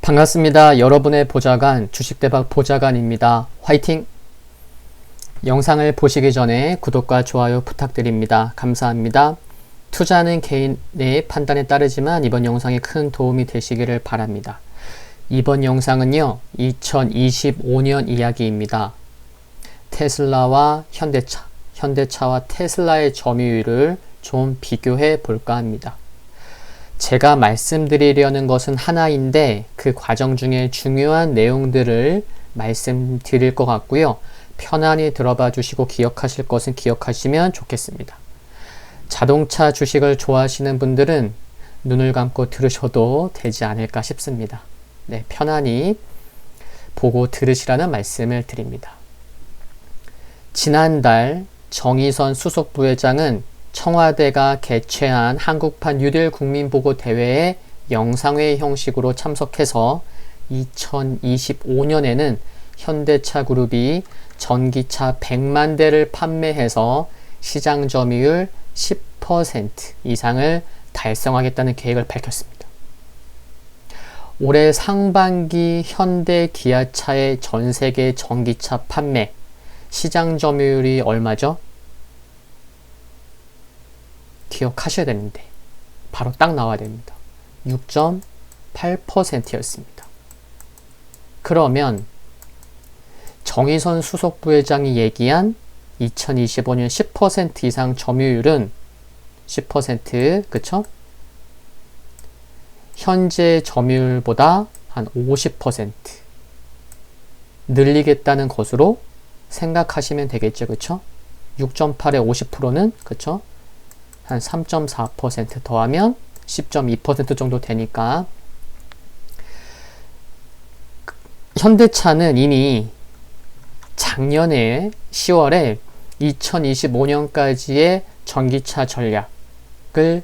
반갑습니다. 여러분의 보좌관, 주식대박 보좌관입니다. 화이팅! 영상을 보시기 전에 구독과 좋아요 부탁드립니다. 감사합니다. 투자는 개인의 판단에 따르지만 이번 영상이 큰 도움이 되시기를 바랍니다. 이번 영상은요, 2025년 이야기입니다. 테슬라와 현대차, 현대차와 테슬라의 점유율을 좀 비교해 볼까 합니다. 제가 말씀드리려는 것은 하나인데 그 과정 중에 중요한 내용들을 말씀드릴 것 같고요. 편안히 들어봐 주시고 기억하실 것은 기억하시면 좋겠습니다. 자동차 주식을 좋아하시는 분들은 눈을 감고 들으셔도 되지 않을까 싶습니다. 네, 편안히 보고 들으시라는 말씀을 드립니다. 지난달 정의선 수석 부회장은 청와대가 개최한 한국판 뉴딜 국민보고대회에 영상회 형식으로 참석해서 2025년에는 현대차 그룹이 전기차 100만 대를 판매해서 시장 점유율 10% 이상을 달성하겠다는 계획을 밝혔습니다. 올해 상반기 현대 기아차의 전 세계 전기차 판매 시장 점유율이 얼마죠? 기억하셔야 되는데 바로 딱 나와야 됩니다. 6.8%였습니다. 그러면 정의선 수석 부회장이 얘기한 2025년 10% 이상 점유율은 10%, 그쵸? 현재 점유율보다 한 50% 늘리겠다는 것으로 생각하시면 되겠죠, 그쵸? 6.8에 50%는, 그쵸? 한 3.4% 더하면 10.2% 정도 되니까 현대차는 이미 작년에 10월에 2025년까지의 전기차 전략을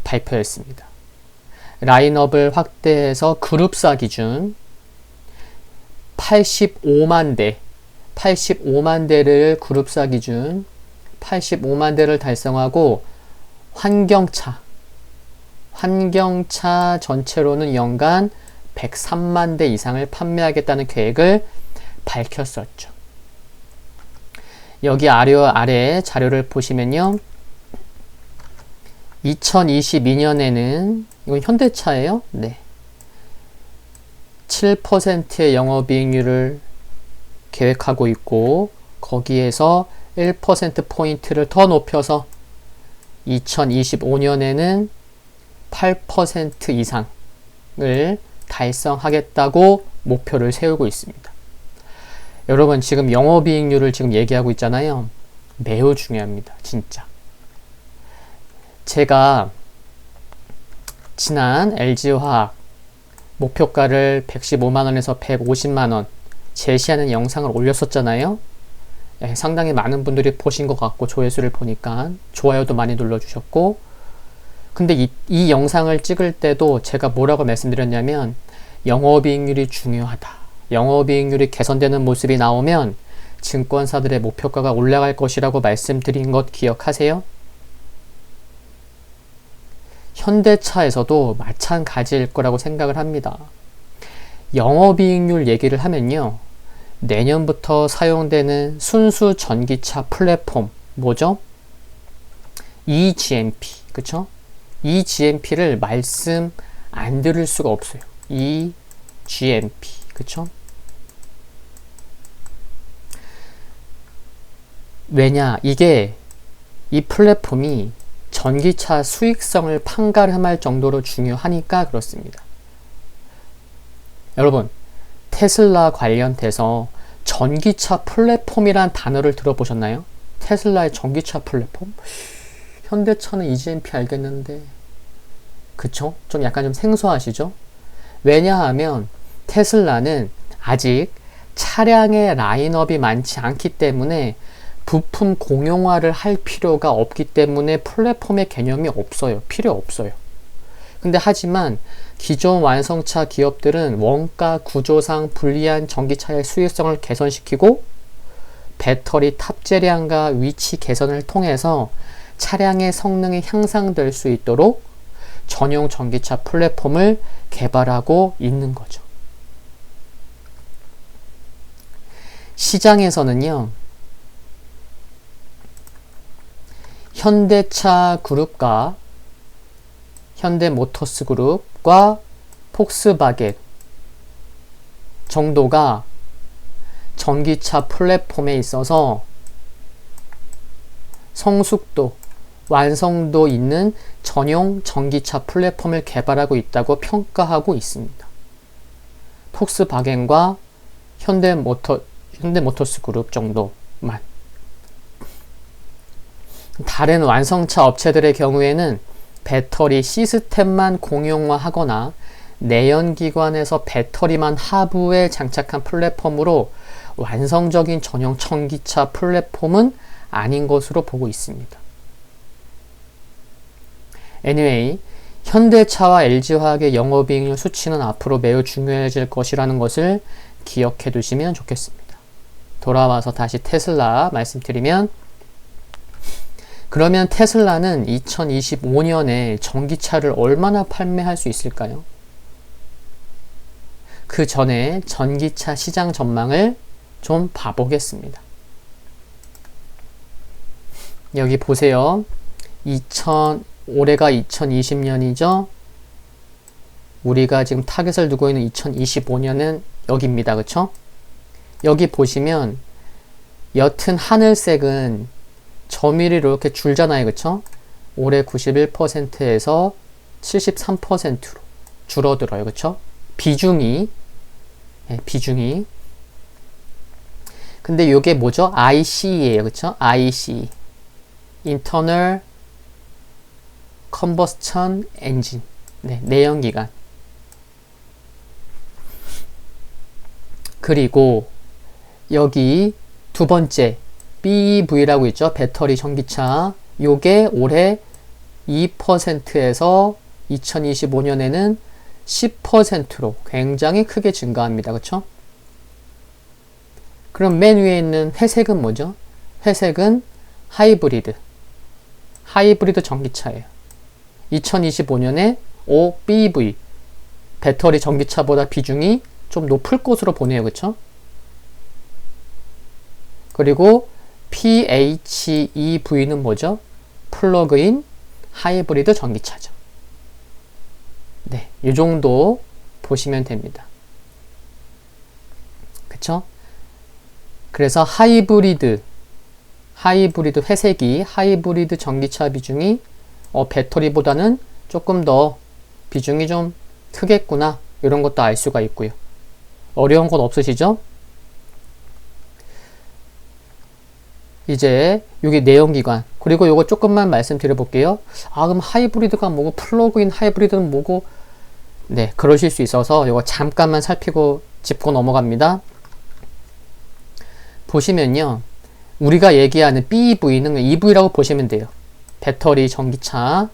발표했습니다. 라인업을 확대해서 그룹사 기준 85만 대를 그룹사 기준 85만 대를 달성하고 환경차 전체로는 연간 103만 대 이상을 판매하겠다는 계획을 밝혔었죠. 여기 아래 자료를 보시면요. 2022년에는 이건 현대차예요. 네. 7%의 영업이익률을 계획하고 있고 거기에서 1%포인트를 더 높여서 2025년에는 8% 이상을 달성하겠다고 목표를 세우고 있습니다. 여러분 지금 영업이익률을 지금 얘기하고 있잖아요. 매우 중요합니다. 진짜. 제가 지난 LG화학 목표가를 115만원에서 150만원 제시하는 영상을 올렸었잖아요. 상당히 많은 분들이 보신 것 같고 조회수를 보니까 좋아요도 많이 눌러주셨고 근데 이 영상을 찍을 때도 제가 뭐라고 말씀드렸냐면 영업이익률이 중요하다. 영업이익률이 개선되는 모습이 나오면 증권사들의 목표가가 올라갈 것이라고 말씀드린 것 기억하세요? 현대차에서도 마찬가지일 거라고 생각을 합니다. 영업이익률 얘기를 하면요. 내년부터 사용되는 순수 전기차 플랫폼 뭐죠? eGMP, 그쵸? eGMP를 말씀 안 드릴 수가 없어요. eGMP, 그쵸? 왜냐? 이 플랫폼이 전기차 수익성을 판가름할 정도로 중요하니까 그렇습니다. 여러분, 테슬라 관련돼서 전기차 플랫폼이란 단어를 들어보셨나요? 테슬라의 전기차 플랫폼? 현대차는 eGMP 알겠는데 그쵸? 좀 약간 좀 생소하시죠? 왜냐하면 테슬라는 아직 차량의 라인업이 많지 않기 때문에 부품 공용화를 할 필요가 없기 때문에 플랫폼의 개념이 없어요. 필요 없어요. 근데 하지만 기존 완성차 기업들은 원가 구조상 불리한 전기차의 수익성을 개선시키고 배터리 탑재량과 위치 개선을 통해서 차량의 성능이 향상될 수 있도록 전용 전기차 플랫폼을 개발하고 있는 거죠. 시장에서는요, 현대차 그룹과 현대모터스 그룹과 폭스바겐 정도가 전기차 플랫폼에 있어서 성숙도, 완성도 있는 전용 전기차 플랫폼을 개발하고 있다고 평가하고 있습니다. 폭스바겐과 현대모터스 그룹 정도만. 다른 완성차 업체들의 경우에는 배터리 시스템만 공용화하거나 내연기관에서 배터리만 하부에 장착한 플랫폼으로 완성적인 전용 전기차 플랫폼은 아닌 것으로 보고 있습니다. Anyway, 현대차와 LG화학의 영업이익률 수치는 앞으로 매우 중요해질 것이라는 것을 기억해 두시면 좋겠습니다. 돌아와서 다시 테슬라 말씀드리면, 그러면 테슬라는 2025년에 전기차를 얼마나 판매할 수 있을까요? 그 전에 전기차 시장 전망을 좀 봐보겠습니다. 여기 보세요. 올해가 2020년이죠. 우리가 지금 타겟을 두고 있는 2025년은 여기입니다. 그쵸? 여기 보시면 옅은 하늘색은 점유율이 이렇게 줄잖아요. 그쵸? 올해 91%에서 73%로 줄어들어요. 그쵸? 비중이. 근데 이게 뭐죠? ICE예요. 그쵸? IC. Internal Combustion Engine. 네, 내연기관. 그리고 여기 두 번째 BEV라고 있죠. 배터리 전기차. 요게 올해 2%에서 2025년에는 10%로 굉장히 크게 증가합니다. 그쵸? 그럼 맨 위에 있는 회색은 뭐죠? 회색은 하이브리드 전기차예요. 2025년에 BEV 배터리 전기차보다 비중이 좀 높을 것으로 보네요. 그쵸? 그리고 PHEV는 뭐죠? 플러그인 하이브리드 전기차죠. 네, 이 정도 보시면 됩니다. 그쵸? 그래서 하이브리드 회색이 하이브리드 전기차 비중이 배터리보다는 조금 더 비중이 좀 크겠구나, 이런 것도 알 수가 있고요. 어려운 건 없으시죠? 이제 여기 내연기관, 그리고 요거 조금만 말씀드려 볼게요. 그럼 하이브리드가 뭐고 플러그인 하이브리드는 뭐고, 네, 그러실 수 있어서 요거 잠깐만 살피고 짚고 넘어갑니다. 보시면요, 우리가 얘기하는 BEV는 EV라고 보시면 돼요. 배터리 전기차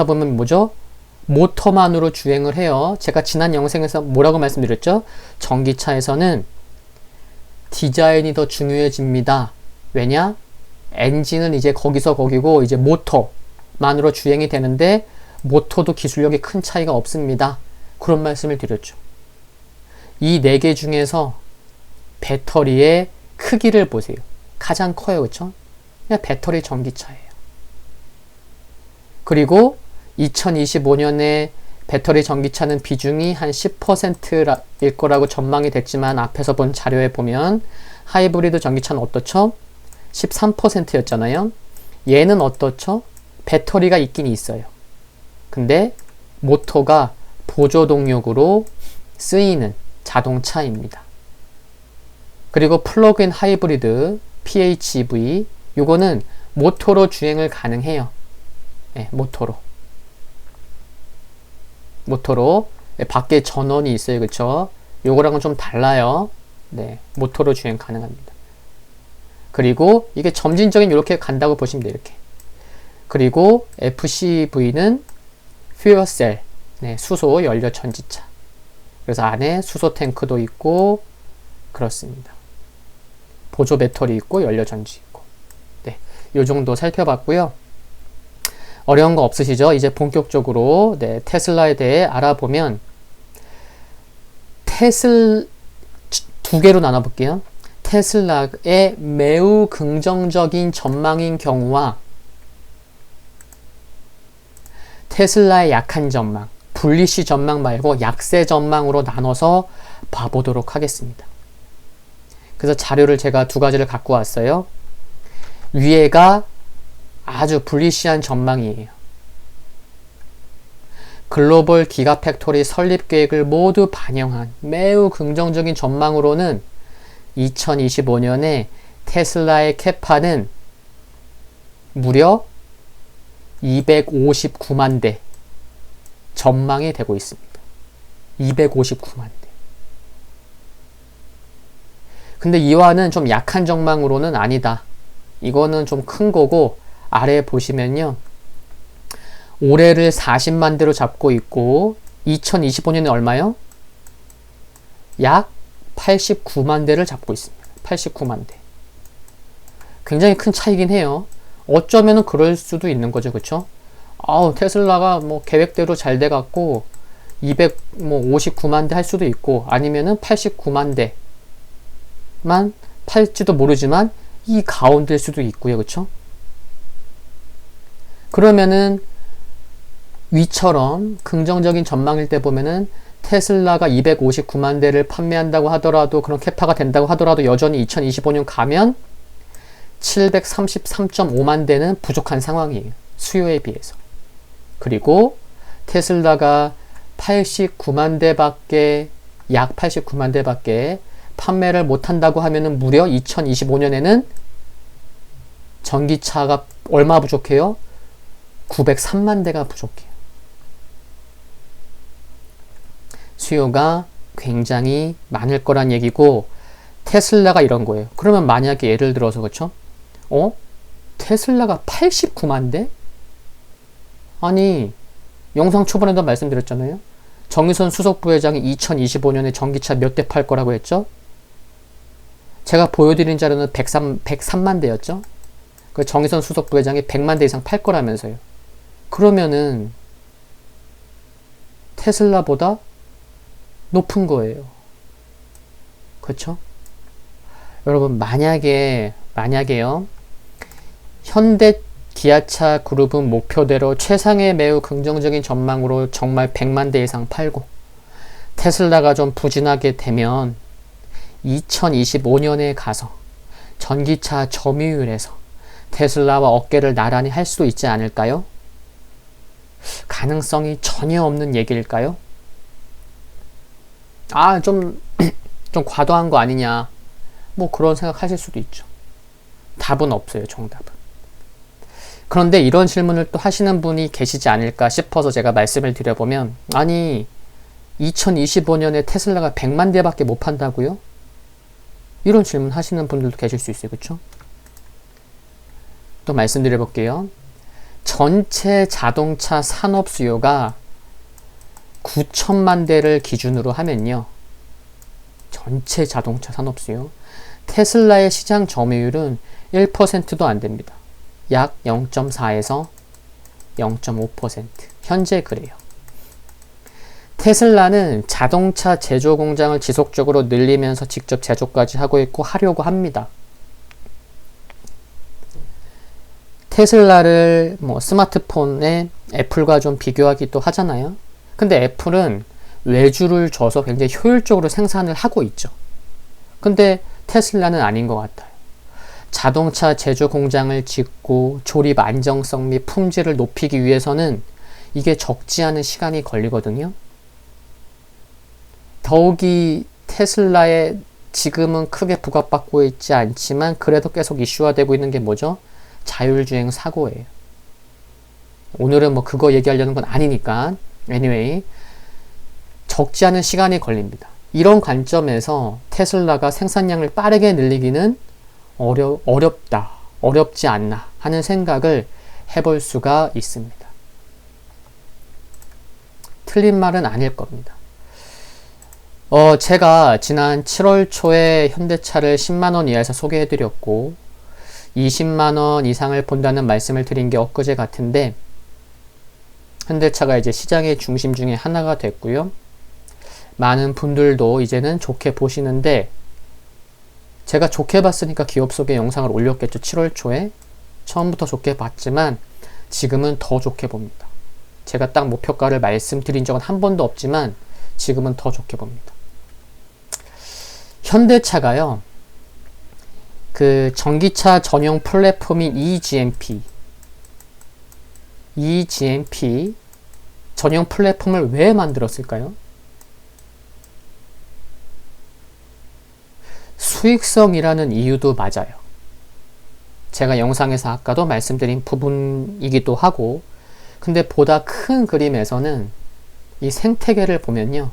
보면 뭐죠? 모터만으로 주행을 해요. 제가 지난 영상에서 뭐라고 말씀드렸죠? 전기차에서는 디자인이 더 중요해집니다. 왜냐? 엔진은 이제 거기서 거기고 이제 모터만으로 주행이 되는데 모터도 기술력에 큰 차이가 없습니다. 그런 말씀을 드렸죠. 이 네 개 중에서 배터리의 크기를 보세요. 가장 커요. 그쵸? 그냥 배터리 전기차예요. 그리고 2025년에 배터리 전기차는 비중이 한 10%일 거라고 전망이 됐지만, 앞에서 본 자료에 보면 하이브리드 전기차는 어떻죠? 13%였잖아요. 얘는 어떻죠? 배터리가 있긴 있어요. 근데 모터가 보조 동력으로 쓰이는 자동차입니다. 그리고 플러그인 하이브리드 PHEV, 요거는 모터로 주행을 가능해요. 네, 모터로 밖에 전원이 있어요. 그쵸? 요거랑은 좀 달라요. 네, 모터로 주행 가능합니다. 그리고 이게 점진적인 이렇게 간다고 보시면 돼요. 이렇게. 그리고 FCV는 퓨어셀, 네, 수소 연료 전지차. 그래서 안에 수소 탱크도 있고 그렇습니다. 보조 배터리 있고 연료 전지 있고. 네, 요 정도 살펴봤고요. 어려운 거 없으시죠? 이제 본격적으로 네, 테슬라에 대해 알아보면 두 개로 나눠볼게요. 테슬라의 매우 긍정적인 전망인 경우와 테슬라의 약한 전망, 불리시 전망 말고 약세 전망으로 나눠서 봐보도록 하겠습니다. 그래서 자료를 제가 두 가지를 갖고 왔어요. 위에가 아주 불리시한 전망이에요. 글로벌 기가팩토리 설립 계획을 모두 반영한 매우 긍정적인 전망으로는 2025년에 테슬라의 캐파는 무려 259만 대 전망이 되고 있습니다. 259만 대. 근데 이와는 좀 약한 전망으로는 아니다. 이거는 좀 큰 거고, 아래에 보시면요. 올해를 40만 대로 잡고 있고 2025년에 얼마요? 약 89만 대를 잡고 있습니다. 89만 대. 굉장히 큰 차이긴 해요. 어쩌면은 그럴 수도 있는 거죠. 그쵸? 테슬라가 뭐 계획대로 잘 돼갖고 259만 대 할 수도 있고 아니면은 89만 대만 팔지도 모르지만 이 가운데일 수도 있고요. 그쵸? 그러면은 위처럼 긍정적인 전망일 때 보면은 테슬라가 259만 대를 판매한다고 하더라도 그런 캐파가 된다고 하더라도 여전히 2025년 가면 733.5만 대는 부족한 상황이에요. 수요에 비해서. 그리고 테슬라가 89만 대밖에 약 89만 대밖에 판매를 못한다고 하면은 무려 2025년에는 전기차가 얼마 부족해요? 903만 대가 부족해요. 수요가 굉장히 많을 거란 얘기고 테슬라가 이런 거예요. 그러면 만약에 예를 들어서 그쵸? 테슬라가 89만 대? 아니 영상 초반에도 말씀드렸잖아요. 정의선 수석 부회장이 2025년에 전기차 몇 대 팔 거라고 했죠? 제가 보여드린 자료는 103만 대였죠? 그 정의선 수석 부회장이 100만 대 이상 팔 거라면서요. 그러면은 테슬라보다 높은 거예요. 그렇죠? 여러분 만약에요. 현대 기아차 그룹은 목표대로 최상의 매우 긍정적인 전망으로 정말 100만 대 이상 팔고 테슬라가 좀 부진하게 되면 2025년에 가서 전기차 점유율에서 테슬라와 어깨를 나란히 할 수도 있지 않을까요? 가능성이 전혀 없는 얘기일까요? 좀 과도한 거 아니냐. 뭐 그런 생각 하실 수도 있죠. 답은 없어요, 정답은. 그런데 이런 질문을 또 하시는 분이 계시지 않을까 싶어서 제가 말씀을 드려보면, 아니, 2025년에 테슬라가 100만 대밖에 못 판다고요? 이런 질문 하시는 분들도 계실 수 있어요, 그쵸? 또 말씀드려볼게요. 전체 자동차 산업 수요가 9천만 대를 기준으로 하면요. 전체 자동차 산업 수요. 테슬라의 시장 점유율은 1%도 안 됩니다. 약 0.4에서 0.5%. 현재 그래요. 테슬라는 자동차 제조 공장을 지속적으로 늘리면서 직접 제조까지 하고 있고 하려고 합니다. 테슬라를 스마트폰에 애플과 좀 비교하기도 하잖아요. 근데 애플은 외주를 줘서 굉장히 효율적으로 생산을 하고 있죠. 근데 테슬라는 아닌 것 같아요. 자동차 제조 공장을 짓고 조립 안정성 및 품질을 높이기 위해서는 이게 적지 않은 시간이 걸리거든요. 더욱이 테슬라에 지금은 크게 부각받고 있지 않지만 그래도 계속 이슈화되고 있는 게 뭐죠? 자율주행 사고예요. 오늘은 그거 얘기하려는 건 아니니까 anyway 적지 않은 시간이 걸립니다. 이런 관점에서 테슬라가 생산량을 빠르게 늘리기는 어렵지 않나 하는 생각을 해볼 수가 있습니다. 틀린 말은 아닐 겁니다. 제가 지난 7월 초에 현대차를 10만원 이하에서 소개해드렸고 20만원 이상을 본다는 말씀을 드린 게 엊그제 같은데 현대차가 이제 시장의 중심 중에 하나가 됐고요. 많은 분들도 이제는 좋게 보시는데, 제가 좋게 봤으니까 기업 소개 영상을 올렸겠죠. 7월 초에 처음부터 좋게 봤지만 지금은 더 좋게 봅니다. 제가 딱 목표가를 말씀드린 적은 한 번도 없지만 지금은 더 좋게 봅니다. 현대차가요, 그 전기차 전용 플랫폼인 eGMP 전용 플랫폼을 왜 만들었을까요? 수익성이라는 이유도 맞아요. 제가 영상에서 아까도 말씀드린 부분이기도 하고, 근데 보다 큰 그림에서는 이 생태계를 보면요,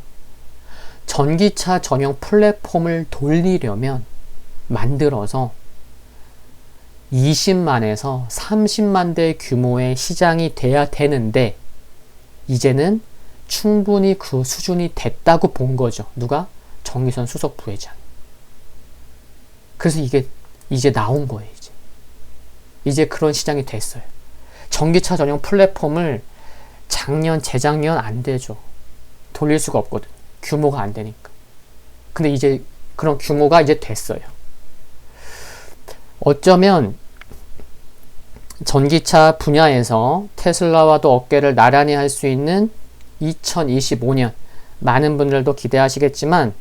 전기차 전용 플랫폼을 돌리려면 만들어서 20만에서 30만 대 규모의 시장이 돼야 되는데, 이제는 충분히 그 수준이 됐다고 본 거죠. 누가? 정의선 수석 부회장. 그래서 이게 이제 나온 거예요. 이제 그런 시장이 됐어요. 전기차 전용 플랫폼을 작년, 재작년 안 되죠. 돌릴 수가 없거든. 규모가 안 되니까. 근데 이제 그런 규모가 이제 됐어요. 어쩌면 전기차 분야에서 테슬라와도 어깨를 나란히 할 수 있는 2025년, 많은 분들도 기대하시겠지만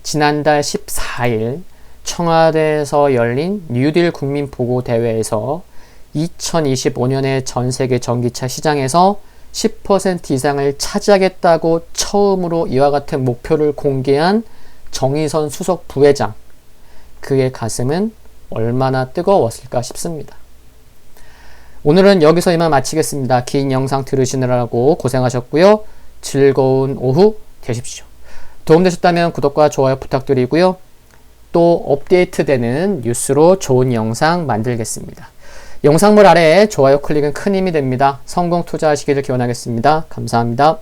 지난달 14일 청와대에서 열린 뉴딜 국민보고대회에서 2025년에 전세계 전기차 시장에서 10% 이상을 차지하겠다고 처음으로 이와 같은 목표를 공개한 정의선 수석 부회장, 그의 가슴은 얼마나 뜨거웠을까 싶습니다. 오늘은 여기서 이만 마치겠습니다. 긴 영상 들으시느라고 고생하셨고요. 즐거운 오후 되십시오. 도움되셨다면 구독과 좋아요 부탁드리고요. 또 업데이트되는 뉴스로 좋은 영상 만들겠습니다. 영상물 아래에 좋아요 클릭은 큰 힘이 됩니다. 성공 투자하시기를 기원하겠습니다. 감사합니다.